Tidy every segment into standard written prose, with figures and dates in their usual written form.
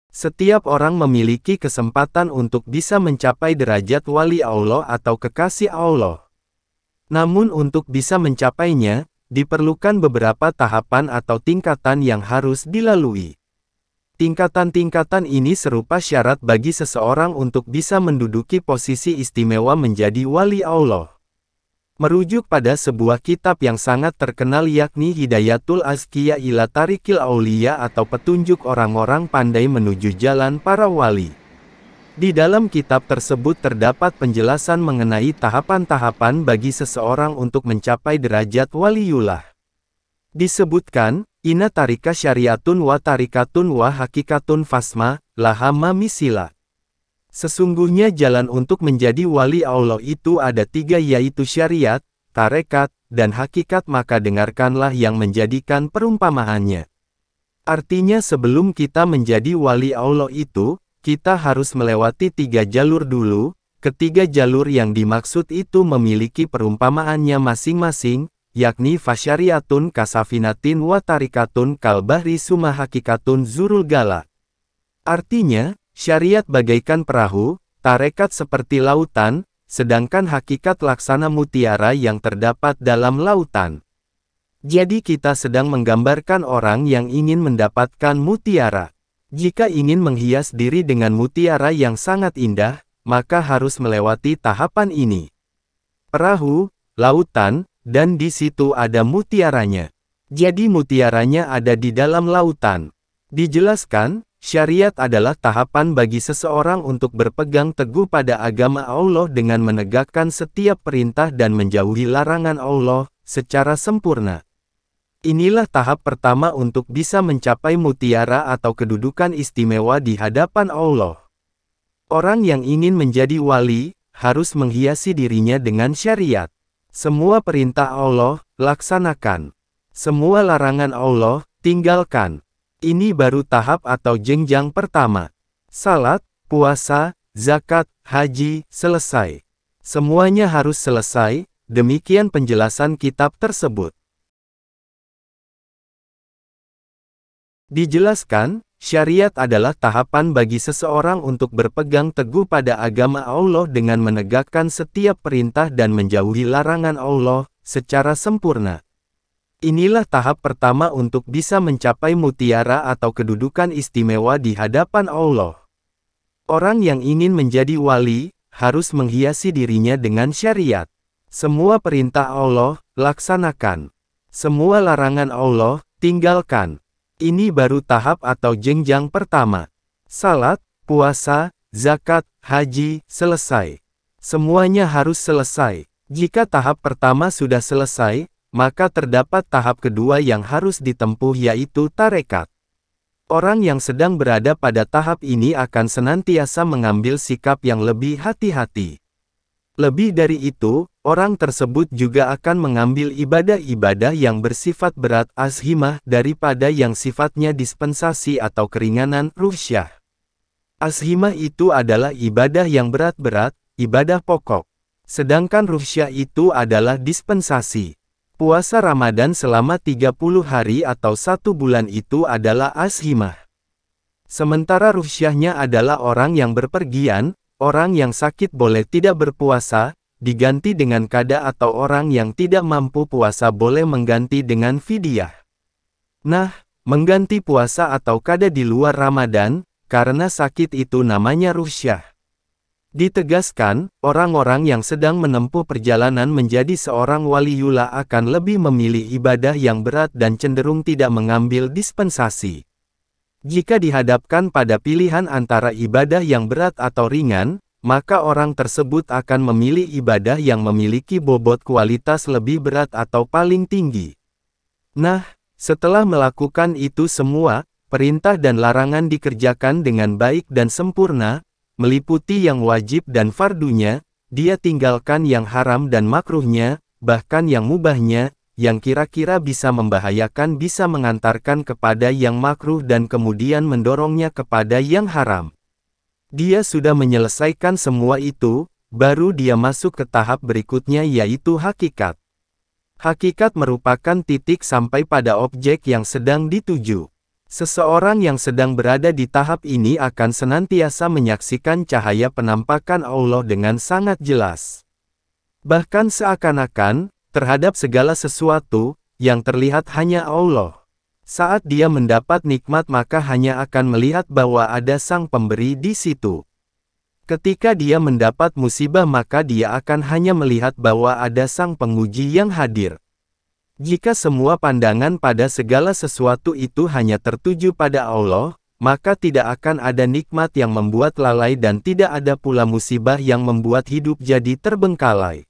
Setiap orang memiliki kesempatan untuk bisa mencapai derajat wali Allah atau kekasih Allah. Namun untuk bisa mencapainya, diperlukan beberapa tahapan atau tingkatan yang harus dilalui. Tingkatan-tingkatan ini serupa syarat bagi seseorang untuk bisa menduduki posisi istimewa menjadi wali Allah. Merujuk pada sebuah kitab yang sangat terkenal yakni Hidayatul Azkiya ila Tariqil Auliya atau petunjuk orang-orang pandai menuju jalan para wali. Di dalam kitab tersebut terdapat penjelasan mengenai tahapan-tahapan bagi seseorang untuk mencapai derajat waliullah. Disebutkan, Inna tarika syariatun wa tarikatun wa hakikatun fasma, laha mamisila. Sesungguhnya jalan untuk menjadi wali Allah itu ada tiga yaitu syariat, tarekat, dan hakikat maka dengarkanlah yang menjadikan perumpamaannya. Artinya sebelum kita menjadi wali Allah itu, kita harus melewati tiga jalur dulu, ketiga jalur yang dimaksud itu memiliki perumpamaannya masing-masing, yakni fasyariatun kasafinatin wa tarikatun kalbahri summa hakikatun zurul gala. Artinya, syariat bagaikan perahu, tarekat seperti lautan, sedangkan hakikat laksana mutiara yang terdapat dalam lautan. Jadi kita sedang menggambarkan orang yang ingin mendapatkan mutiara. Jika ingin menghias diri dengan mutiara yang sangat indah, maka harus melewati tahapan ini. Perahu, lautan, dan di situ ada mutiaranya. Jadi mutiaranya ada di dalam lautan. Dijelaskan, syariat adalah tahapan bagi seseorang untuk berpegang teguh pada agama Allah dengan menegakkan setiap perintah dan menjauhi larangan Allah secara sempurna. Inilah tahap pertama untuk bisa mencapai mutiara atau kedudukan istimewa di hadapan Allah. Orang yang ingin menjadi wali, harus menghiasi dirinya dengan syariat. Semua perintah Allah, laksanakan. Semua larangan Allah, tinggalkan. Ini baru tahap atau jenjang pertama. Salat, puasa, zakat, haji, selesai. Semuanya harus selesai, demikian penjelasan kitab tersebut. Dijelaskan, syariat adalah tahapan bagi seseorang untuk berpegang teguh pada agama Allah dengan menegakkan setiap perintah dan menjauhi larangan Allah secara sempurna. Inilah tahap pertama untuk bisa mencapai mutiara atau kedudukan istimewa di hadapan Allah. Orang yang ingin menjadi wali, harus menghiasi dirinya dengan syariat. Semua perintah Allah, laksanakan. Semua larangan Allah, tinggalkan. Ini baru tahap atau jenjang pertama. Salat, puasa, zakat, haji, selesai. Semuanya harus selesai. Jika tahap pertama sudah selesai, maka terdapat tahap kedua yang harus ditempuh yaitu tarekat. Orang yang sedang berada pada tahap ini akan senantiasa mengambil sikap yang lebih hati-hati. Lebih dari itu, orang tersebut juga akan mengambil ibadah-ibadah yang bersifat berat azhimah daripada yang sifatnya dispensasi atau keringanan ruhsyah. Azhimah itu adalah ibadah yang berat-berat, ibadah pokok. Sedangkan ruhsyah itu adalah dispensasi. Puasa Ramadan selama 30 hari atau 1 bulan itu adalah azhimah. Sementara ruhsyahnya adalah orang yang berpergian, orang yang sakit boleh tidak berpuasa, diganti dengan qada atau orang yang tidak mampu puasa boleh mengganti dengan fidyah. Nah, mengganti puasa atau qada di luar Ramadan, karena sakit itu namanya ruhsyah. Ditegaskan, orang-orang yang sedang menempuh perjalanan menjadi seorang waliullah akan lebih memilih ibadah yang berat dan cenderung tidak mengambil dispensasi. Jika dihadapkan pada pilihan antara ibadah yang berat atau ringan, maka orang tersebut akan memilih ibadah yang memiliki bobot kualitas lebih berat atau paling tinggi. Nah, setelah melakukan itu semua, perintah dan larangan dikerjakan dengan baik dan sempurna, meliputi yang wajib dan fardunya, dia tinggalkan yang haram dan makruhnya, bahkan yang mubahnya, yang kira-kira bisa membahayakan bisa mengantarkan kepada yang makruh dan kemudian mendorongnya kepada yang haram. Dia sudah menyelesaikan semua itu, baru dia masuk ke tahap berikutnya yaitu hakikat. Hakikat merupakan titik sampai pada objek yang sedang dituju. Seseorang yang sedang berada di tahap ini akan senantiasa menyaksikan cahaya penampakan Allah dengan sangat jelas. Bahkan seakan-akan, terhadap segala sesuatu, yang terlihat hanya Allah. Saat dia mendapat nikmat maka hanya akan melihat bahwa ada Sang Pemberi di situ. Ketika dia mendapat musibah maka dia akan hanya melihat bahwa ada Sang Penguji yang hadir. Jika semua pandangan pada segala sesuatu itu hanya tertuju pada Allah, maka tidak akan ada nikmat yang membuat lalai dan tidak ada pula musibah yang membuat hidup jadi terbengkalai.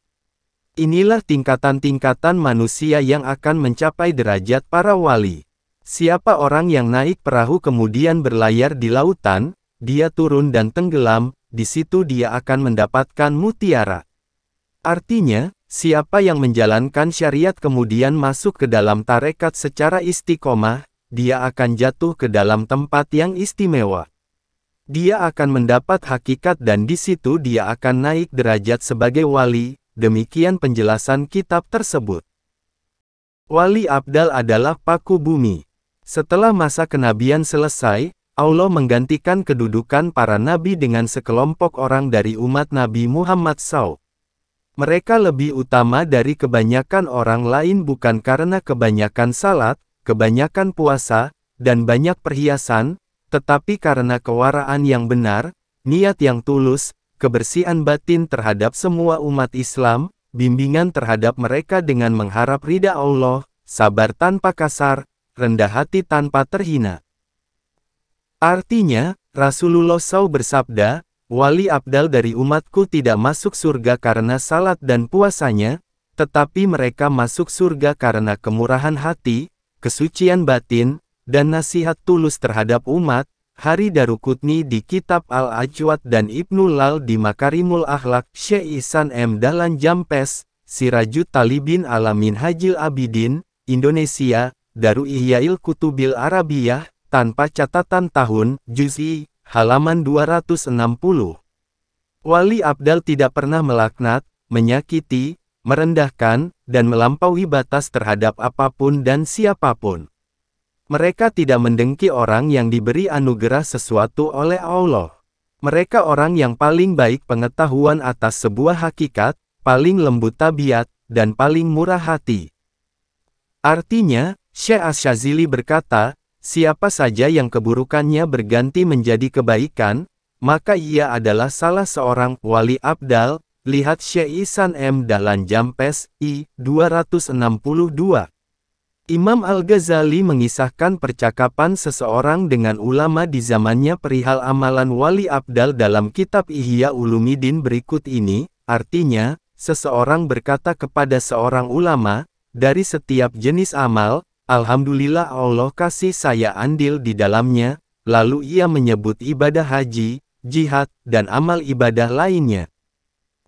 Inilah tingkatan-tingkatan manusia yang akan mencapai derajat para wali. Siapa orang yang naik perahu kemudian berlayar di lautan, dia turun dan tenggelam, di situ dia akan mendapatkan mutiara. Artinya, siapa yang menjalankan syariat kemudian masuk ke dalam tarekat secara istiqomah, dia akan jatuh ke dalam tempat yang istimewa. Dia akan mendapat hakikat dan di situ dia akan naik derajat sebagai wali, demikian penjelasan kitab tersebut. Wali Abdal adalah paku bumi. Setelah masa kenabian selesai, Allah menggantikan kedudukan para nabi dengan sekelompok orang dari umat Nabi Muhammad SAW. Mereka lebih utama dari kebanyakan orang lain bukan karena kebanyakan salat, kebanyakan puasa, dan banyak perhiasan, tetapi karena kewaraan yang benar, niat yang tulus, kebersihan batin terhadap semua umat Islam, bimbingan terhadap mereka dengan mengharap ridha Allah, sabar tanpa kasar, rendah hati tanpa terhina. Artinya, Rasulullah SAW bersabda, wali abdal dari umatku tidak masuk surga karena salat dan puasanya, tetapi mereka masuk surga karena kemurahan hati, kesucian batin, dan nasihat tulus terhadap umat. Hari Daruqutni di Kitab Al-Ajwad dan Ibnu Lal di Makarimul Akhlak, Syekh Ihsan M. Dahlan Jampes, Sirajut Talibin Alamin Hajil Abidin, Indonesia, Daru Ihyail Kutubil Arabiyah, tanpa catatan tahun, Juz'i, halaman 260. Wali Abdal tidak pernah melaknat, menyakiti, merendahkan, dan melampaui batas terhadap apapun dan siapapun. Mereka tidak mendengki orang yang diberi anugerah sesuatu oleh Allah. Mereka orang yang paling baik pengetahuan atas sebuah hakikat, paling lembut tabiat, dan paling murah hati. Artinya, Syekh Asy-Syadzili berkata, siapa saja yang keburukannya berganti menjadi kebaikan, maka ia adalah salah seorang wali abdal. Lihat Syekh Ihsan M. Dahlan Jampes, I. 262. Imam Al-Ghazali mengisahkan percakapan seseorang dengan ulama di zamannya perihal amalan wali abdal dalam kitab Ihya Ulumuddin berikut ini, artinya, seseorang berkata kepada seorang ulama, dari setiap jenis amal, Alhamdulillah Allah kasih saya andil di dalamnya, lalu ia menyebut ibadah haji, jihad, dan amal ibadah lainnya.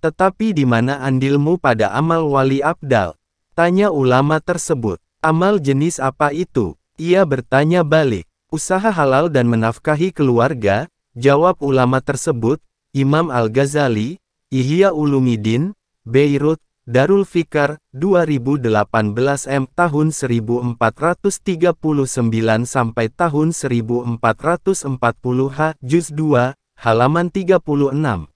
Tetapi di mana andilmu pada amal wali abdal? Tanya ulama tersebut. Amal jenis apa itu? Ia bertanya balik. Usaha halal dan menafkahi keluarga, jawab ulama tersebut. Imam Al-Ghazali, Ihya Ulumuddin, Beirut, Darul Fikr, 2018 M. tahun 1439 sampai tahun 1440 H. Juz 2, halaman 36.